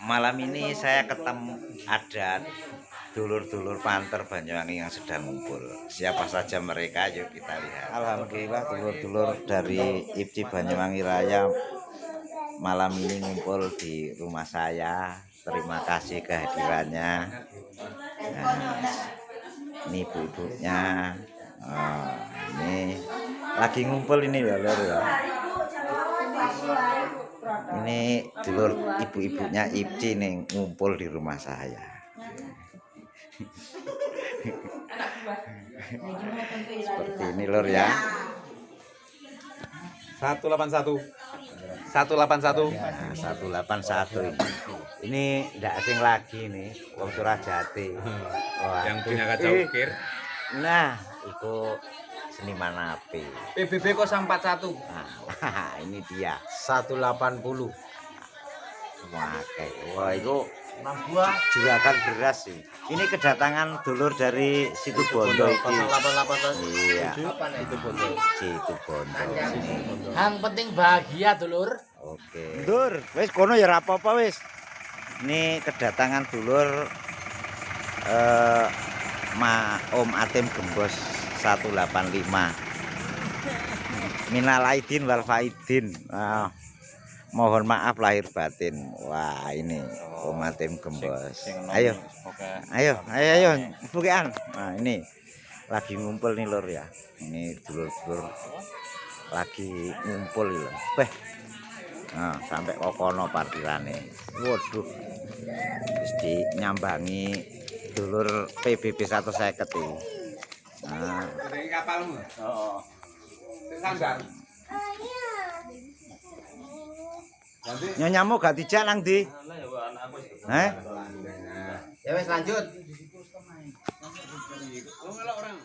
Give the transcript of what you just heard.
Malam ini saya ketemu ada dulur-dulur Panter Banyuwangi yang sedang ngumpul. Siapa saja mereka? Yuk kita lihat. Alhamdulillah dulur-dulur dari IPCI Banyuwangi Raya malam ini ngumpul di rumah saya. Terima kasih kehadirannya. Nah, ini ibu-ibunya. Ini lagi ngumpul ini ya, lor ya. Ini dulur ibu-ibunya IPCI nih ngumpul di rumah saya. Seperti ini lor ya. 181 181 Nah, 181 ini enggak asing lagi nih wong Surajati. yang punya kaca ukir. Nah, itu seniman api. PBB 041 Nah, ini dia 180. Wah, itu juragan beras sih. Ini kedatangan dulur dari situ Bondo iki. 088. Iya. Itu Bondo. Situ Bondo. Yang penting bahagia, dulur. Oke. Dur, wis kono ya ora apa-apa wis. Ini kedatangan dulur Om Atim Gembos 185. Minal aidin wal faidin. Mohon maaf lahir batin. Wah, ini Om Atim Gembos. Ayo. Bukaan. Nah, ini lagi ngumpul nih lur ya. Ini dulur-dulur lagi ngumpul lho. Beh. Nah, sampai kokono parkirane. Waduh. Wis nyambangi dulur PBB 150 iki. Nah, Dari kapalmu. Heeh. Sandar. Nyamuk gak dijak nang ndi? Ya wes lanjut. Oh, orang.